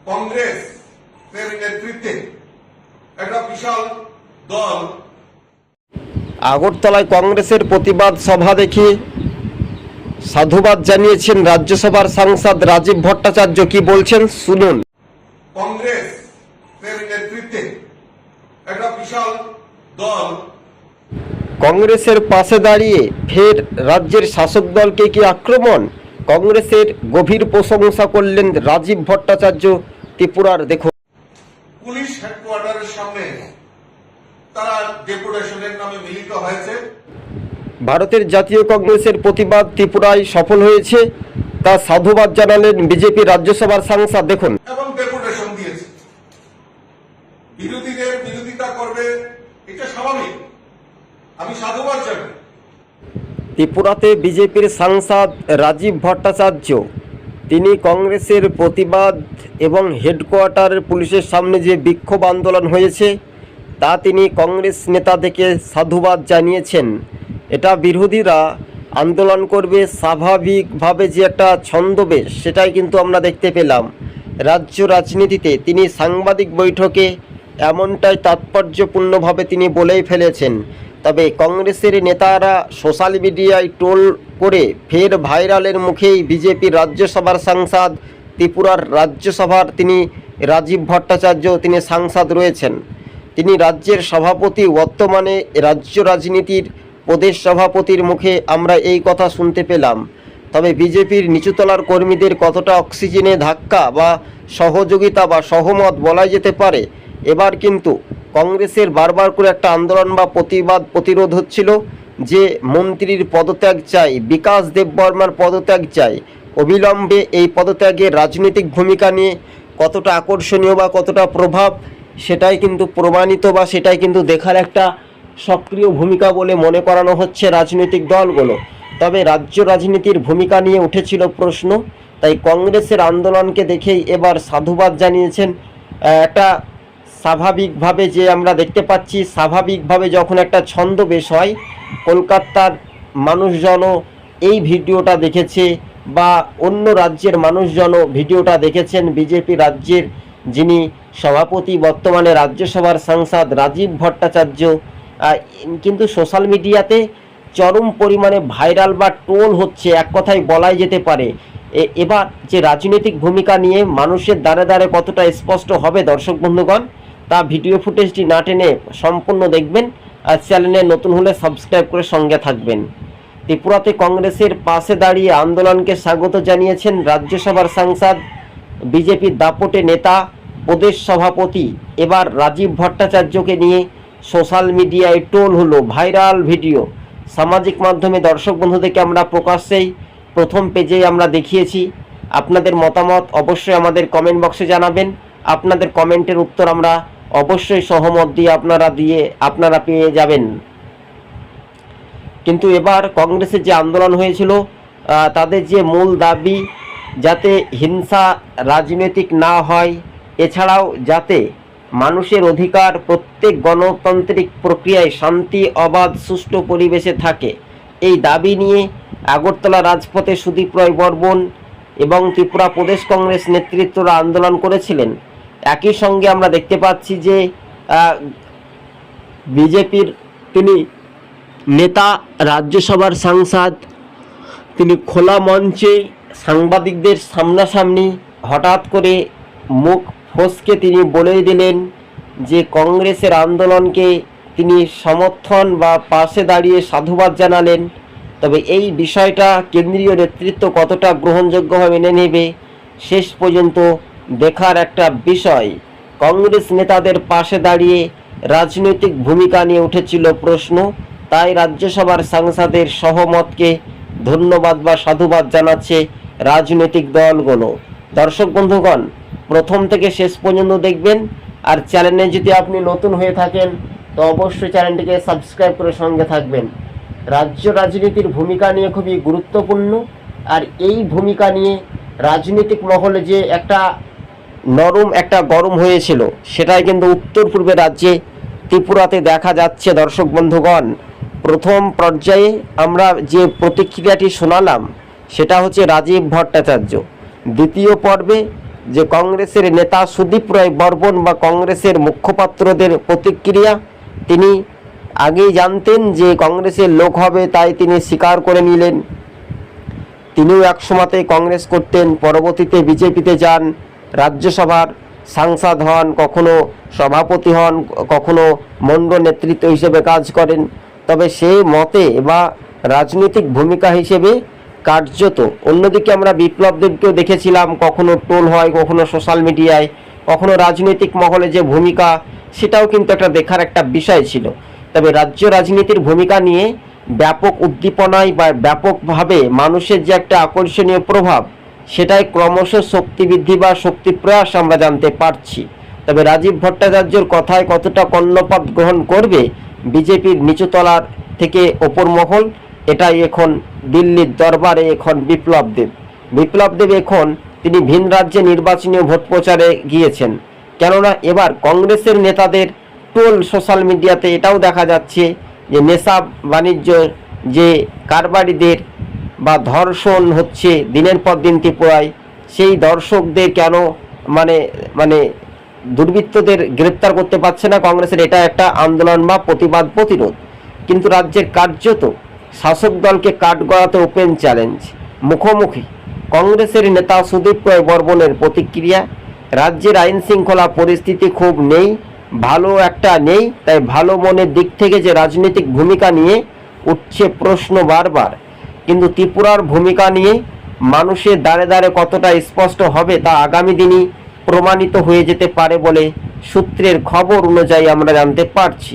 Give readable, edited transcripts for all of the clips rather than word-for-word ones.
কংগ্রেসের নেতৃত্বে একটা বিশাল দল আগরতলায় কংগ্রেসের প্রতিবাদ সভা দেখে সাধুবাদ জানিয়েছেন রাজ্যসভার সাংসদ রাজীব ভট্টাচার্য। কি বলছেন শুনুন। কংগ্রেসের নেতৃত্বে একটা বিশাল দল কংগ্রেসের পাশে দাঁড়িয়ে ফের রাজ্যের শাসক দলকে কি আক্রমণ? কংগ্রেসের গভীর প্রশংসা করলেন রাজীব ভট্টাচার্য ত্রিপুরার। দেখুন, পুলিশ হেডকোয়ার্টারের সামনে তারা ডেপুটেশনের নামে মিলিত হয়েছে। ভারতের জাতীয় কংগ্রেসের প্রতিবাদ ত্রিপুরায় সফল হয়েছে, তা সাধুবাদ জানালেন বিজেপি রাজ্যসভার সাংসদ। দেখুন, এবং ডেপুটেশন দিয়েছে। বিরোধীদের বিরোধিতা করবে, এটা স্বাভাবিক, আমি সাধুবাদ জানাই। ত্রিপুরাতে বিজেপির সাংসদ রাজীব ভট্টাচার্য তিনি কংগ্রেসের প্রতিবাদ এবং হেডকোয়ার্টারের পুলিশের সামনে যে বিক্ষোভ আন্দোলন হয়েছে তা তিনি কংগ্রেস নেতাদেরকে সাধুবাদ জানিয়েছেন। এটা বিরোধীরা আন্দোলন করবে স্বাভাবিকভাবে যে একটা ছন্দবেশ, সেটাই কিন্তু আমরা দেখতে পেলাম রাজ্য রাজনীতিতে। তিনি সাংবাদিক বৈঠকে এমনটাই তাৎপর্যপূর্ণভাবে তিনি বলেই ফেলেছেন। তবে কংগ্রেসের নেতারা সোশ্যাল মিডিয়ায় ট্রোল করে ফের ভাইরালের মুখেই বিজেপির রাজ্যসভার সাংসদ, ত্রিপুরার রাজ্যসভার তিনি রাজীব ভট্টাচার্য তিনি সাংসদ রয়েছেন। তিনি রাজ্যের সভাপতি, বর্তমানে রাজ্য রাজনীতির প্রদেশ সভাপতির মুখে আমরা এই কথা শুনতে পেলাম। তবে বিজেপির নিচুতলার কর্মীদের কতটা অক্সিজেনে ধাক্কা বা সহযোগিতা বা সহমত বলা যেতে পারে। এবার কিন্তু কংগ্রেসের বারবার করে একটা আন্দোলন বা প্রতিবাদ প্রতিরোধ হচ্ছিল যে মন্ত্রীর পদত্যাগ চাই, বিকাশ দেববর্মার পদত্যাগ চাই। অবিলম্বে এই পদত্যাগের রাজনৈতিক ভূমিকা নিয়ে কতটা আকর্ষণীয় বা কতটা প্রভাব, সেটাই কিন্তু প্রমাণিত বা সেটাই কিন্তু দেখার একটা সক্রিয় ভূমিকা বলে মনে করানো হচ্ছে রাজনৈতিক দলগুলো। তবে রাজ্য রাজনীতির ভূমিকা নিয়ে উঠেছিল প্রশ্ন, তাই কংগ্রেসের আন্দোলনকে দেখেই এবার সাধুবাদ জানিয়েছেন। একটা স্বাভাবিকভাবে যে আমরা দেখতে পাচ্ছি, স্বাভাবিকভাবে যখন একটা ছন্দবেশ হয়, কলকাতার মানুষজনও এই ভিডিওটা দেখেছে বা অন্য রাজ্যের মানুষজনও ভিডিওটা দেখেছেন। বিজেপি রাজ্যের যিনি সভাপতি, বর্তমানে রাজ্যসভার সাংসদ রাজীব ভট্টাচার্য কিন্তু সোশ্যাল মিডিয়াতে চরম পরিমাণে ভাইরাল বা ট্রোল হচ্ছে, এক কথায় বলাই যেতে পারে। এবার যে রাজনৈতিক ভূমিকা নিয়ে মানুষের দ্বারে দ্বারে কতটা স্পষ্ট হবে দর্শক বন্ধুগণ, তা ভিডিও ফুটেজটি না টেনে সম্পূর্ণ দেখবেন। আর চ্যানেলে নতুন হলে সাবস্ক্রাইব করে সঙ্গে থাকবেন। ত্রিপুরাতে কংগ্রেসের পাশে দাঁড়িয়ে আন্দোলনকে স্বাগত জানিয়েছেন রাজ্যসভার সাংসদ, বিজেপির দাপটে নেতা, প্রদেশ সভাপতি। এবার রাজীব ভট্টাচার্যকে নিয়ে সোশ্যাল মিডিয়ায় ট্রোল হলো, ভাইরাল ভিডিও সামাজিক মাধ্যমে দর্শক বন্ধুদেরকে আমরা প্রকাশ্যেই প্রথম পেজেই আমরা দেখিয়েছি। আপনাদের মতামত অবশ্যই আমাদের কমেন্ট বক্সে জানাবেন। আপনাদের কমেন্টের উত্তর আমরা অবশ্যই সহমত দিয়ে আপনারা পেয়ে যাবেন। কিন্তু এবার কংগ্রেসের যে আন্দোলন হয়েছিল, তাদের যে মূল দাবি যাতে হিংসা রাজনৈতিক না হয়, এছাড়াও যাতে মানুষের অধিকার প্রত্যেক গণতান্ত্রিক প্রক্রিয়ায় শান্তি, অবাধ, সুষ্ঠু পরিবেশে থাকে, এই দাবি নিয়ে আগরতলা রাজপথে সুদীপ রায় বর্মন এবং ত্রিপুরা প্রদেশ কংগ্রেস নেতৃত্বরা আন্দোলন করেছিলেন। একই সঙ্গে আমরা দেখতে পাচ্ছি যে বিজেপির তিনি নেতা, রাজ্যসভার সাংসদ, তিনি খোলা মঞ্চে সাংবাদিকদের সামনাসামনি হঠাৎ করে মুখ ফসকে তিনি বলেই দিলেন যে কংগ্রেসের আন্দোলনকে তিনি সমর্থন বা পাশে দাঁড়িয়ে সাধুবাদ জানালেন। তবে এই বিষয়টা কেন্দ্রীয় নেতৃত্ব কতটা গ্রহণযোগ্যভাবে মেনে নেবে শেষ পর্যন্ত দেখার একটা বিষয়। কংগ্রেস নেতাদের পাশে দাঁড়িয়ে রাজনৈতিক ভূমিকা নিয়ে উঠেছিল প্রশ্ন, তাই রাজ্যসভার সাংসদের সহমতকে ধন্যবাদ বা সাধুবাদ জানাচ্ছে রাজনৈতিক দলগুলো। দর্শক বন্ধুগণ, প্রথম থেকে শেষ পর্যন্ত দেখবেন। আর চ্যানেলে যদি আপনি নতুন হয়ে থাকেন তো অবশ্যই চ্যানেলটিকে সাবস্ক্রাইব করে সঙ্গে থাকবেন। রাজ্য রাজনীতির ভূমিকা নিয়ে খুবই গুরুত্বপূর্ণ, আর এই ভূমিকা নিয়ে রাজনৈতিক মহলে যে একটা নরম একটা গরম হয়েছিল, সেটাই কিন্তু উত্তর পূর্বের রাজ্যে ত্রিপুরাতে দেখা যাচ্ছে। দর্শক বন্ধুগণ, প্রথম পর্যায়ে আমরা যে প্রতিক্রিয়াটি শোনালাম সেটা হচ্ছে রাজীব ভট্টাচার্য, দ্বিতীয় পর্বে যে কংগ্রেসের নেতা সুদীপ রায় বর্মন বা কংগ্রেসের মুখপাত্রদের প্রতিক্রিয়া। তিনি আগেই জানতেন যে কংগ্রেসের লোক হবে, তাই তিনি স্বীকার করে নিলেন। তিনিও একসময়তে কংগ্রেস করতেন, পরবর্তীতে বিজেপিতে যান, রাজ্যসভার সাংসদ হন, কখনো সভাপতি হন, কখনো মণ্ডল নেতৃত্ব হিসেবে কাজ করেন। তবে সেই মতে বা রাজনৈতিক ভূমিকা হিসেবে কার্যত অন্যদিকে আমরা বিপ্লব দেবকেও দেখেছিলাম, কখনো টোল হয়, কখনো সোশ্যাল মিডিয়ায়, কখনো রাজনৈতিক মহলে যে ভূমিকা, সেটাও কিন্তু একটা দেখার একটা বিষয় ছিল। তবে রাজ্য রাজনীতির ভূমিকা নিয়ে ব্যাপক উদ্দীপনায় বা ব্যাপকভাবে মানুষের যে একটা আকর্ষণীয় প্রভাব, সেটাই ক্রমশ শক্তি বৃদ্ধি বা শক্তি প্রয়াস আমরা জানতে পারছি। তবে রাজীব ভট্টাচার্যর কথায় কতটা কর্ণপাত গ্রহণ করবে বিজেপির নিচুতলার থেকে ওপর মহল, এটাই এখন দিল্লির দরবারে এখন বিপ্লব দেব এখন তিনি ভিন রাজ্যে নির্বাচনী ভোট প্রচারে গিয়েছেন। কেননা এবার কংগ্রেসের নেতাদের টোল সোশ্যাল মিডিয়াতে এটাও দেখা যাচ্ছে যে নেশা বাণিজ্য, যে কারবারিদের বা ধর্ষণ হচ্ছে দিনের পর দিন ত্রিপুরায়, সেই দর্শকদের কেন মানে দুর্বৃত্তদের গ্রেপ্তার করতে পারছে না কংগ্রেসের, এটা একটা আন্দোলন বা প্রতিবাদ প্রতিরোধ। কিন্তু রাজ্যের কার্যত শাসক দলকে কাঠগড়াতে ওপেন চ্যালেঞ্জ মুখোমুখি কংগ্রেসের নেতা সুদীপ রায় বর্মনের প্রতিক্রিয়া। রাজ্যের আইন শৃঙ্খলা পরিস্থিতি খুব নেই, ভালো একটা নেই, তাই ভালো মনের দিক থেকে যে রাজনৈতিক ভূমিকা নিয়ে উঠছে প্রশ্ন বারবার, কিন্তু ত্রিপুরার ভূমিকা নিয়ে মানুষের দ্বারে দ্বারে কতটা স্পষ্ট হবে তা আগামী দিনই প্রমাণিত হয়ে যেতে পারে বলে সূত্রের খবর অনুযায়ী আমরা জানতে পারছি।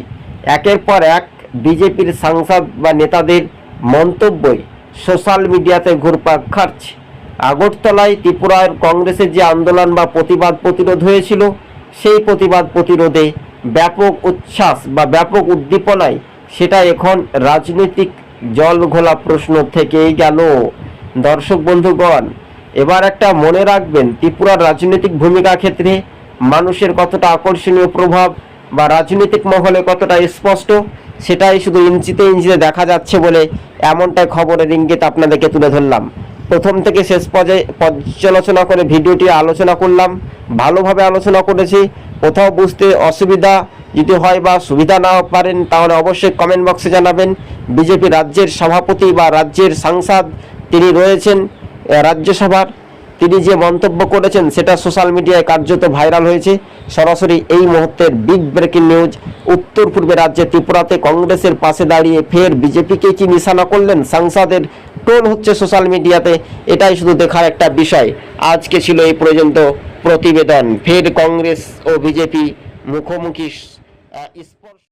একের পর এক বিজেপির সাংসদ বা নেতাদের মন্তব্যই সোশ্যাল মিডিয়াতে ঘুরপাক খাচ্ছে। আগরতলায় ত্রিপুরার কংগ্রেসের যে আন্দোলন বা প্রতিবাদ প্রতিরোধ হয়েছিল, সেই প্রতিবাদ প্রতিরোধে ব্যাপক উচ্ছ্বাস বা ব্যাপক উদ্দীপনায় সেটা এখন রাজনৈতিক জল ঘোলা প্রশ্ন থেকেই গেল। দর্শক বন্ধুগণ, এবার একটা মনে রাখবেন, ত্রিপুরার রাজনৈতিক ভূমিকা ক্ষেত্রে মানুষের কতটা আকর্ষণীয় প্রভাব বা রাজনৈতিক মহলে কতটা স্পষ্ট, সেটাই শুধু ইঞ্চিতে ইঞ্চিতে দেখা যাচ্ছে বলে এমনটাই খবরের ইঙ্গিত আপনাদেরকে তুলে ধরলাম। প্রথম থেকে শেষ পর্যায়ে পর্যালোচনা করে ভিডিওটি আলোচনা করলাম, ভালোভাবে আলোচনা করেছি। কোথাও বুঝতে অসুবিধা যদি হয় বা সুবিধা না পারেন, তাহলে অবশ্যই কমেন্ট বক্সে জানাবেন। বিজেপি রাজ্যের সভাপতি বা রাজ্যের সাংসদ তিনি রয়েছেন রাজ্যসভার, তিনি যে মন্তব্য করেছেন সেটা সোশ্যাল মিডিয়ায় কার্যত ভাইরাল হয়েছে। সরাসরি এই মুহূর্তের বিগ ব্রেকিং নিউজ। উত্তর পূর্বে রাজ্যে ত্রিপুরাতে কংগ্রেসের পাশে দাঁড়িয়ে ফের বিজেপিকে কি নিশানা করলেন সাংসদের, টোল হচ্ছে সোশ্যাল মিডিয়াতে, এটাই শুধু দেখার একটা বিষয়। আজকে ছিল এই পর্যন্ত প্রতিবেদন। ফের কংগ্রেস ও বিজেপি মুখোমুখি।